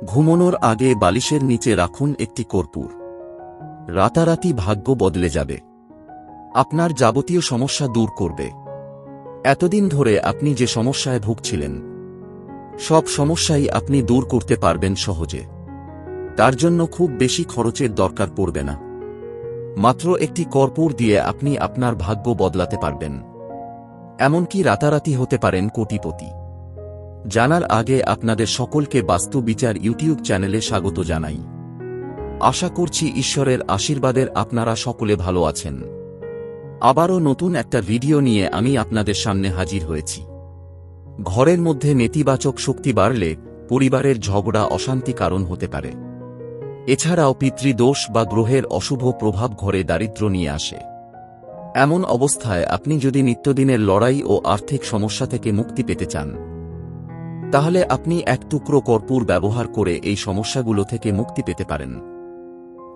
ঘুমানোর আগে বালিশের নিচে রাখুন একটি কর্পূর। রাতারাতি ভাগ্য বদলে যাবে। আপনার যাবতীয় সমস্যা দূর করবে। এতদিন ধরে আপনি যে সমস্যায় ভুগছিলেন, সব সমস্যাই আপনি দূর করতে পারবেন সহজে। তার জন্য খুব বেশি খরচের দরকার পড়বে না। মাত্র একটি কর্পূর দিয়ে আপনি আপনার ভাগ্য বদলাতে পারবেন। এমনকি রাতারাতি হতে পারেন কোটিপতি। জানার আগে আপনাদের সকলকে বাস্তু বিচার ইউটিউব চ্যানেলে স্বাগত জানাই। আশা করছি ঈশ্বরের আশীর্বাদের আপনারা সকলে ভালো আছেন। আবারও নতুন একটা ভিডিও নিয়ে আমি আপনাদের সামনে হাজির হয়েছি। ঘরের মধ্যে নেতিবাচক শক্তি বাড়লে পরিবারের ঝগড়া অশান্তি কারণ হতে পারে। এছাড়াও পিতৃদোষ বা গ্রহের অশুভ প্রভাব ঘরে দারিদ্র্য নিয়ে আসে। এমন অবস্থায় আপনি যদি নিত্যদিনের লড়াই ও আর্থিক সমস্যা থেকে মুক্তি পেতে চান, তাহলে আপনি এক টুকরো কর্পূর ব্যবহার করে এই সমস্যাগুলো থেকে মুক্তি পেতে পারেন।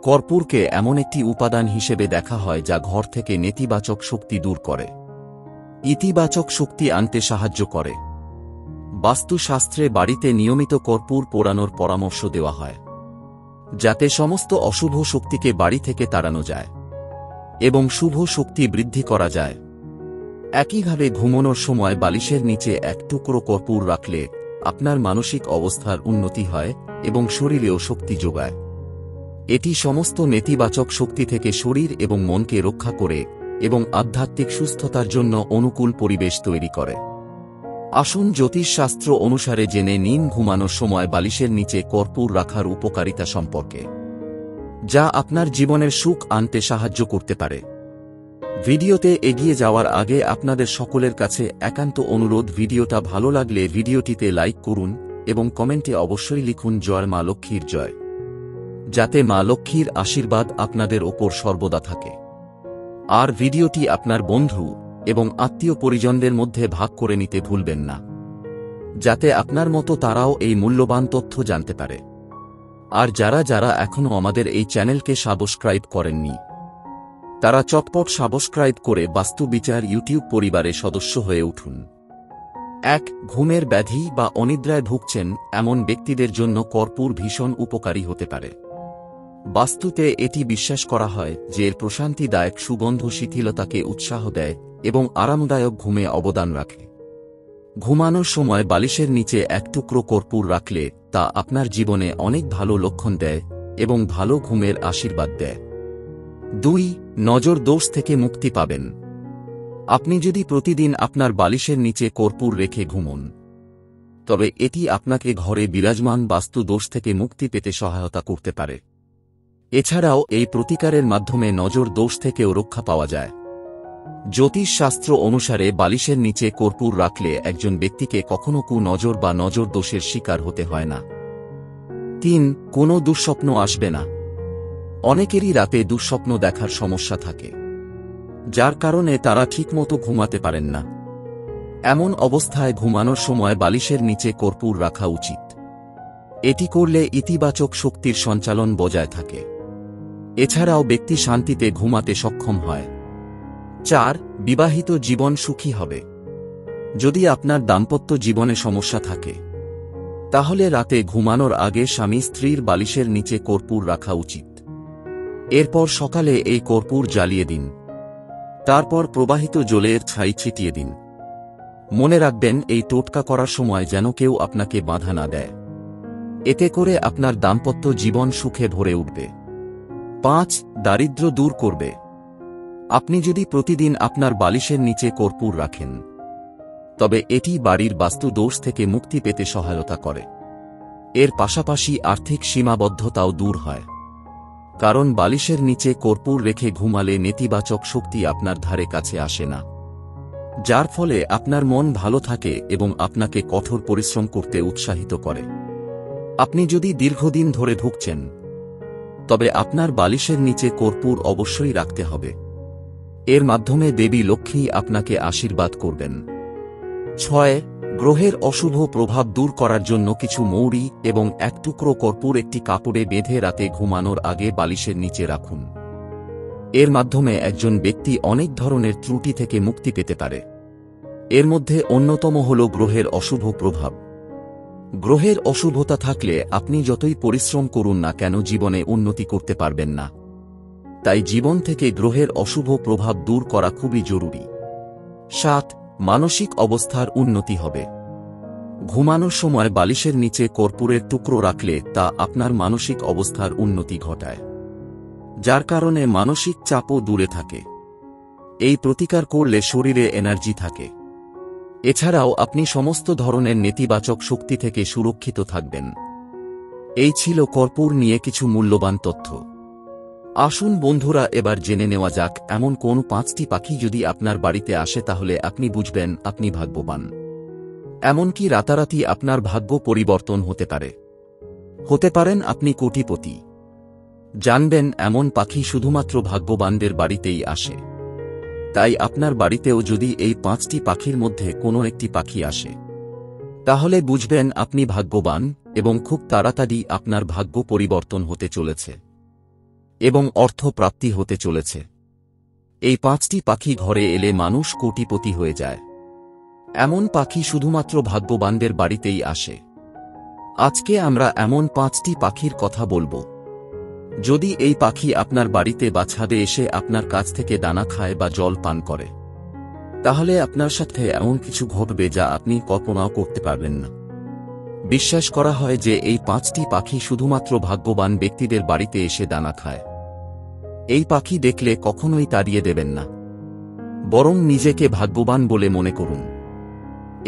কর্পূরকে এমন একটি উপাদান হিসেবে দেখা হয় যা ঘর থেকে নেতিবাচক শক্তি দূর করে, ইতিবাচক শক্তি আনতে সাহায্য করে। বাস্তুশাস্ত্রে বাড়িতে নিয়মিত কর্পূর পোড়ানোর পরামর্শ দেওয়া হয়, যাতে সমস্ত অশুভ শক্তিকে বাড়ি থেকে তাড়ানো যায় এবং শুভ শক্তি বৃদ্ধি করা যায়। একইভাবে ঘুমানোর সময় বালিশের নিচে এক টুকরো কর্পূর রাখলে আপনার মানসিক অবস্থার উন্নতি হয় এবং শরীরেও শক্তি যোগায়। এটি সমস্ত নেতিবাচক শক্তি থেকে শরীর এবং মনকে রক্ষা করে এবং আধ্যাত্মিক সুস্থতার জন্য অনুকূল পরিবেশ তৈরি করে। আসুন জ্যোতিষশাস্ত্র অনুসারে জেনে নিন ঘুমানোর সময় বালিশের নিচে কর্পূর রাখার উপকারিতা সম্পর্কে, যা আপনার জীবনের সুখ আনতে সাহায্য করতে পারে। ভিডিওতে এগিয়ে যাওয়ার আগে আপনাদের সকলের কাছে একান্ত অনুরোধ, ভিডিওটা ভালো লাগলে ভিডিওটিতে লাইক করুন এবং কমেন্টে অবশ্যই লিখুন জয় মা লক্ষ্মীর জয়, যাতে মা লক্ষ্মীর আশীর্বাদ আপনাদের ওপর সর্বদা থাকে। আর ভিডিওটি আপনার বন্ধু এবং আত্মীয় পরিজনদের মধ্যে ভাগ করে নিতে ভুলবেন না, যাতে আপনার মতো তারাও এই মূল্যবান তথ্য জানতে পারে। আর যারা যারা এখনও আমাদের এই চ্যানেলকে সাবস্ক্রাইব করেননি, তারা চটপট সাবস্ক্রাইব করে বাস্তু বিচার ইউটিউব পরিবারের সদস্য হয়ে উঠুন। ঘুমের ব্যাধি বা অনিদ্রায় ভুগছেন এমন ব্যক্তিদের জন্য কর্পূর ভীষণ উপকারী হতে পারে। বাস্তুতে এটি বিশ্বাস করা হয় যে এর প্রশান্তিদায়ক সুগন্ধ শিথিলতাকে উৎসাহ দেয় এবং আরামদায়ক ঘুমে অবদান রাখে। ঘুমানোর সময় বালিশের নিচে এক টুকরো কর্পূর রাখলে তা আপনার জীবনে অনেক ভালো লক্ষণ দেয় এবং ভালো ঘুমের আশীর্বাদ দেয়। নজর দোষ থেকে মুক্তি পাবেন। আপনি যদি প্রতিদিন আপনার বালিশের নিচে কর্পূর রেখে ঘুমন, তবে এটি আপনাকে ঘরে বিরাজমান বাস্তু দোষ থেকে মুক্তি পেতে সহায়তা করতে পারে। এছাড়াও এই প্রতিকারের মাধ্যমে নজর দোষ থেকেও রক্ষা পাওয়া যায়। জ্যোতিষশাস্ত্র অনুসারে বালিশের নিচে কর্পূর রাখলে একজন ব্যক্তিকে কখনো কুনজর বা নজর দোষের শিকার হতে হয় না। কোনো দুঃস্বপ্ন আসবে না। অনেকেরই রাতে দুঃস্বপ্ন দেখার সমস্যা থাকে, যার কারণে তারা ঠিকমতো ঘুমাতে পারেন না। এমন অবস্থায় ঘুমানোর সময় বালিশের নিচে কর্পূর রাখা উচিত। এটি করলে ইতিবাচক শক্তির সঞ্চালন বজায় থাকে। এছাড়াও ব্যক্তি শান্তিতে ঘুমাতে সক্ষম হয়। বিবাহিত জীবন সুখী হবে। যদি আপনার দাম্পত্য জীবনে সমস্যা থাকে, তাহলে রাতে ঘুমানোর আগে স্বামী স্ত্রীর বালিশের নিচে কর্পূর রাখা উচিত। এরপর সকালে এই কর্পূর জ্বালিয়ে দিন। তারপর প্রবাহিত জলের ছাই ছিটিয়ে দিন। মনে রাখবেন, এই টোটকা করার সময় যেন কেউ আপনাকে বাধা না দেয়। এতে করে আপনার দাম্পত্য জীবন সুখে ভরে উঠবে। দারিদ্র্য দূর করবে। আপনি যদি প্রতিদিন আপনার বালিশের নিচে কর্পূর রাখেন, তবে এটি বাড়ির বাস্তু দোষ থেকে মুক্তি পেতে সহায়তা করে। এর পাশাপাশি আর্থিক সীমাবদ্ধতাও দূর হয়, কারণ বালিশের নিচে কর্পূর রেখে ঘুমালে নেতিবাচক শক্তি আপনার ধারে কাছে আসে না, যার ফলে আপনার মন ভালো থাকে এবং আপনাকে কঠোর পরিশ্রম করতে উৎসাহিত করে। আপনি যদি দীর্ঘদিন ধরে ভুগছেন, তবে আপনার বালিশের নিচে কর্পূর অবশ্যই রাখতে হবে। এর মাধ্যমে দেবী লক্ষ্মী আপনাকে আশীর্বাদ করবেন। গ্রহের অশুভ প্রভাব দূর করার জন্য কিছু মৌরি এবং এক টুকরো কর্পূর একটি কাপড়ে বেঁধে রাতে ঘুমানোর আগে বালিশের নিচে রাখুন। এর মাধ্যমে একজন ব্যক্তি অনেক ধরনের ত্রুটি থেকে মুক্তি পেতে পারে। এর মধ্যে অন্যতম হল গ্রহের অশুভ প্রভাব। গ্রহের অশুভতা থাকলে আপনি যতই পরিশ্রম করুন না কেন জীবনে উন্নতি করতে পারবেন না। তাই জীবন থেকে গ্রহের অশুভ প্রভাব দূর করা খুবই জরুরি। 7. মানসিক অবস্থার উন্নতি হবে। ঘুমানোর সময় বালিশের নিচে কর্পূরের টুকরো রাখলে তা আপনার মানসিক অবস্থার উন্নতি ঘটায়, যার কারণে মানসিক চাপও দূরে থাকে। এই প্রতিকার করলে শরীরে এনার্জি থাকে। এছাড়াও আপনি সমস্ত ধরনের নেতিবাচক শক্তি থেকে সুরক্ষিত থাকবেন। এই ছিল কর্পূর নিয়ে কিছু মূল্যবান তথ্য। আসুন বন্ধুরা, এবার জেনে নেওয়া যাক এমন কোন 5টি পাখি যদি আপনার বাড়িতে আসে তাহলে আপনি বুঝবেন আপনি ভাগ্যবান। এমনকি রাতারাতি আপনার ভাগ্য পরিবর্তন হতে পারে। হতে পারেন আপনি কোটিপতি। জানবেন এমন পাখি শুধুমাত্র ভাগ্যবানদের বাড়িতেই আসে। তাই আপনার বাড়িতেও যদি এই 5টি পাখির মধ্যে কোনো একটি পাখি আসে তাহলে বুঝবেন আপনি ভাগ্যবান এবং খুব তাড়াতাড়ি আপনার ভাগ্য পরিবর্তন হতে চলেছে এবং অর্থ প্রাপ্তি হতে চলেছে। এই 5টি পাখি ঘরে এলে মানুষ কোটিপতি হয়ে যায়। এমন পাখি শুধুমাত্র ভাগ্যবানদের বাড়িতেই আসে। আজকে আমরা এমন 5টি পাখির কথা বলবো। যদি এই পাখি আপনার বাড়িতে বা ছাদে এসে আপনার কাছ থেকে দানা খায় বা জল পান করে তাহলে আপনার সাথে এমন কিছু ঘটবে যা আপনি কল্পনাও করতে পারবেন না। বিশ্বাস করা হয় যে এই 5টি পাখি শুধুমাত্র ভাগ্যবান ব্যক্তিদের বাড়িতে এসে দানা খায়। এই পাখি দেখলে কখনোই তাড়িয়ে দেবেন না, বরং নিজেকে ভাগ্যবান বলে মনে করুন।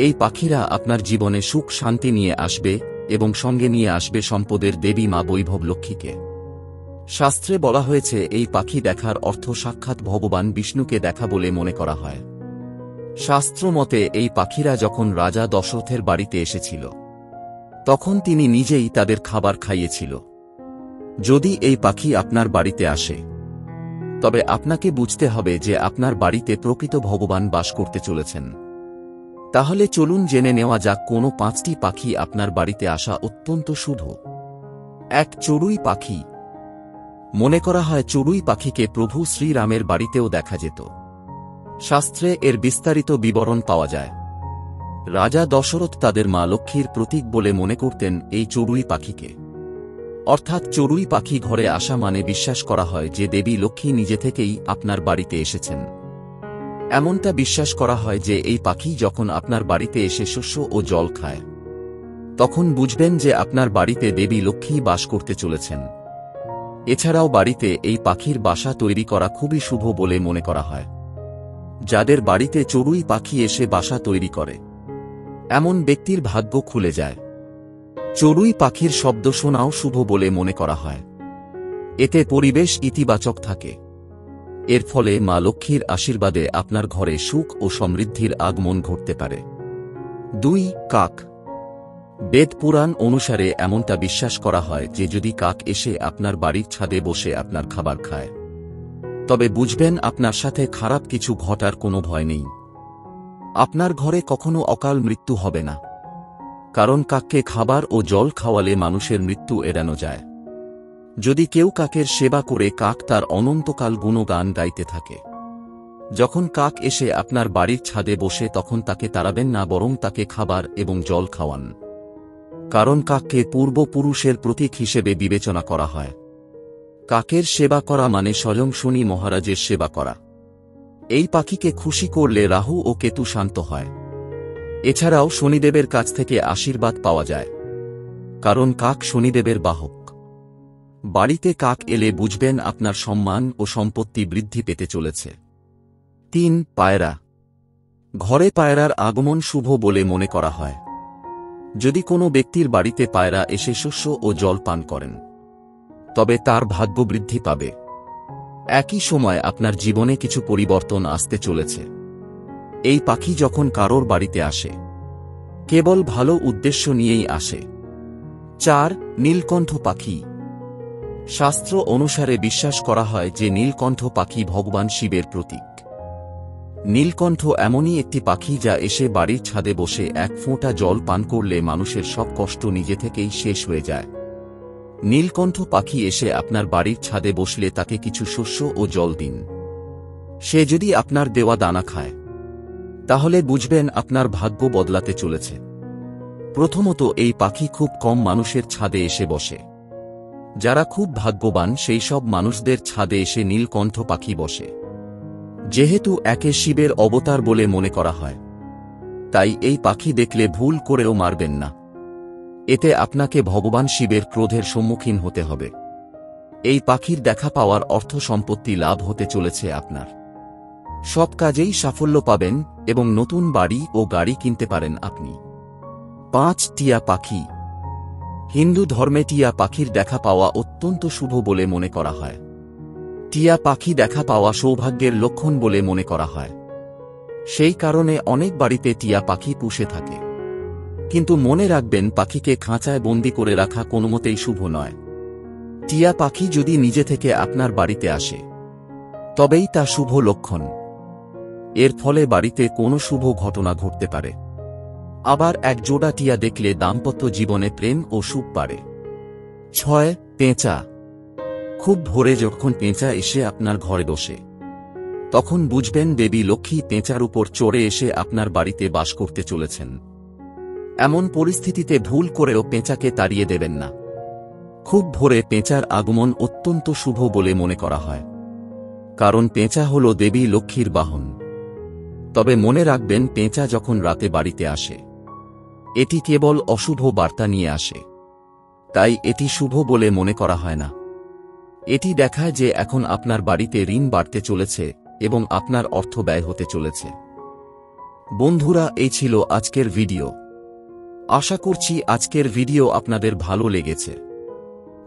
এই পাখিরা আপনার জীবনে সুখ শান্তি নিয়ে আসবে এবং সঙ্গে নিয়ে আসবে সম্পদের দেবী মা বৈভব লক্ষ্মীকে। শাস্ত্রে বলা হয়েছে এই পাখি দেখার অর্থ সাক্ষাৎ ভগবান বিষ্ণুকে দেখা বলে মনে করা হয়। শাস্ত্র মতে এই পাখিরা যখন রাজা দশরথের বাড়িতে এসেছিল তখন তিনি নিজেই তাদের খাবার খাইয়েছিল। যদি এই পাখি আপনার বাড়িতে আসে তবে আপনাকে বুঝতে হবে যে আপনার বাড়িতে প্রকৃত ভগবান বাস করতে চলেছেন। তাহলে চলুন জেনে নেওয়া যাক কোন 5টি পাখি আপনার বাড়িতে আসা অত্যন্ত শুভ। 1. চড়ুই পাখি। মনে করা হয় চড়ুই পাখিকে প্রভু শ্রীরামের বাড়িতেও দেখা যেত। শাস্ত্রে এর বিস্তারিত বিবরণ পাওয়া যায়। রাজা দশরথ তাদের মা লক্ষ্মীর প্রতীক বলে মনে করতেন এই চড়ুই পাখিকে। অর্থাৎ চড়ুই পাখি ঘরে আসা মানে বিশ্বাস করা হয় যে দেবী লক্ষ্মী নিজে থেকেই আপনার বাড়িতে এসেছেন। এমনটা বিশ্বাস করা হয় যে এই পাখি যখন আপনার বাড়িতে এসে শস্য ও জল খায় তখন বুঝবেন যে আপনার বাড়িতে দেবী লক্ষ্মী বাস করতে চলেছেন। এছাড়াও বাড়িতে এই পাখির বাসা তৈরি করা খুবই শুভ বলে মনে করা হয়। যাদের বাড়িতে চড়ুই পাখি এসে বাসা তৈরি করে এমন ব্যক্তির ভাগ্য খুলে যায়। চড়ুই পাখির শব্দ শোনাও শুভ বলে মনে করা হয়। এতে পরিবেশ ইতিবাচক থাকে। এর ফলে মা লক্ষ্মীর আশীর্বাদে আপনার ঘরে সুখ ও সমৃদ্ধির আগমন ঘটতে পারে। 2. কাক। বেদ পুরাণ অনুসারে এমনটা বিশ্বাস করা হয় যে যদি কাক এসে আপনার বাড়ির ছাদে বসে আপনার খাবার খায় তবে বুঝবেন আপনার সাথে খারাপ কিছু ঘটার কোনো ভয় নেই। আপনার ঘরে কখনো অকাল মৃত্যু হবে না, কারণ কাককে খাবার ও জল খাওয়ালে মানুষের মৃত্যু এড়ানো যায়। যদি কেউ কাকের সেবা করে কাক তার অনন্তকাল গুণগান গাইতে থাকে। যখন কাক এসে আপনার বাড়ির ছাদে বসে তখন তাকে তাড়াবেন না, বরং তাকে খাবার এবং জল খাওয়ান, কারণ কাককে পূর্বপুরুষের প্রতীক হিসেবে বিবেচনা করা হয়। কাকের সেবা করা মানে স্বয়ং শনি মহারাজের সেবা করা। এই পাখিকে খুশি করলে রাহু ও কেতু শান্ত হয়। এছাড়াও শনিদেবের কাছ থেকে আশীর্বাদ পাওয়া যায়, কারণ কাক শনিদেবের বাহক। বাড়িতে কাক এলে বুঝবেন আপনার সম্মান ও সম্পত্তি বৃদ্ধি পেতে চলেছে। 3. পায়রা। ঘরে পায়রার আগমন শুভ বলে মনে করা হয়। যদি কোনো ব্যক্তির বাড়িতে পায়রা এসে শস্য ও জল পান করেন তবে তার ভাগ্য বৃদ্ধি পাবে। একই সময় আপনার জীবনে কিছু পরিবর্তন আসতে চলেছে। এই পাখি যখন কারোর বাড়িতে আসে কেবল ভালো উদ্দেশ্য নিয়েই আসে। 4. নীলকণ্ঠ পাখি। শাস্ত্র অনুসারে বিশ্বাস করা হয় যে নীলকণ্ঠ পাখি ভগবান শিবের প্রতীক। নীলকণ্ঠ এমনই একটি পাখি যা এসে বাড়ির ছাদে বসে এক ফোঁটা জল পান করলে মানুষের সব কষ্ট নিজে থেকেই শেষ হয়ে যায়। নীলকণ্ঠ পাখি এসে আপনার বাড়ির ছাদে বসলে তাকে কিছু শস্য ও জল দিন। সে যদি আপনার দেওয়া দানা খায় তাহলে বুঝবেন আপনার ভাগ্য বদলাতে চলেছে। প্রথমত, এই পাখি খুব কম মানুষের ছাদে এসে বসে। যারা খুব ভাগ্যবান সেই সব মানুষদের ছাদে এসে নীলকণ্ঠ পাখি বসে। যেহেতু একে শিবের অবতার বলে মনে করা হয়, তাই এই পাখি দেখলে ভুল করেও মারবেন না। এতে আপনাকে ভগবান শিবের ক্রোধের সম্মুখীন হতে হবে। এই পাখির দেখা পাওয়ার অর্থ সম্পত্তি লাভ হতে চলেছে আপনার। সব কাজেই সাফল্য পাবেন এবং নতুন বাড়ি ও গাড়ি কিনতে পারেন আপনি। 5. টিয়া পাখি। হিন্দু ধর্মে টিয়া পাখির দেখা পাওয়া অত্যন্ত শুভ বলে মনে করা হয়। টিয়া পাখি দেখা পাওয়া সৌভাগ্যের লক্ষণ বলে মনে করা হয়। সেই কারণে অনেক বাড়িতে টিয়া পাখি পুষে থাকে। কিন্তু মনে রাখবেন, পাখিকে খাঁচায় বন্দি করে রাখা কোনোমতেই শুভ নয়। টিয়া পাখি যদি নিজে থেকে আপনার বাড়িতে আসে, তবেই তা শুভ লক্ষণ। এর ফলে বাড়িতে কোনো শুভ ঘটনা ঘটতে পারে। আবার এক জোড়া টিয়া দেখলে দাম্পত্য জীবনে প্রেম ও সুখ বাড়ে। 6. পেঁচা। খুব ভোরে যখন পেঁচা এসে আপনার ঘরে বসে, তখন বুঝবেন দেবী লক্ষ্মী পেঁচার উপর চড়ে এসে আপনার বাড়িতে বাস করতে চলেছেন। এমন পরিস্থিতিতে ভুল করেও পেঁচাকে তাড়িয়ে দেবেন না। খুব ভোরে পেঁচার আগমন অত্যন্ত শুভ বলে মনে করা হয়, কারণ পেঁচা হল দেবী লক্ষ্মীর বাহন। তবে মনে রাখবেন, পেঁচা যখন রাতে বাড়িতে আসে, এটি কেবল অশুভ বার্তা নিয়ে আসে, তাই এটি শুভ বলে মনে করা হয় না। এটি দেখায় যে এখন আপনার বাড়িতে ঋণ বাড়তে চলেছে এবং আপনার অর্থ ব্যয় হতে চলেছে। বন্ধুরা, এই ছিল আজকের ভিডিও। আশা করছি আজকের ভিডিও আপনাদের ভালো লেগেছে।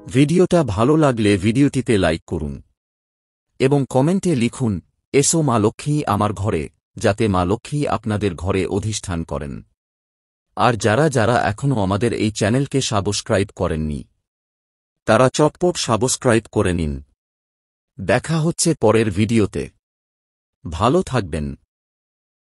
ভিডিওটা ভালো লাগলে ভিডিওটিতে লাইক করুন এবং কমেন্টে লিখুন, এসো মা লক্ষ্মী আমার ঘরে, যাতে মা লক্ষ্মী আপনাদের ঘরে অধিষ্ঠান করেন। আর যারা যারা এখনও আমাদের এই চ্যানেলকে সাবস্ক্রাইব করেননি, তারা চটপট সাবস্ক্রাইব করে নিন। দেখা হচ্ছে পরের ভিডিওতে। ভালো থাকবেন।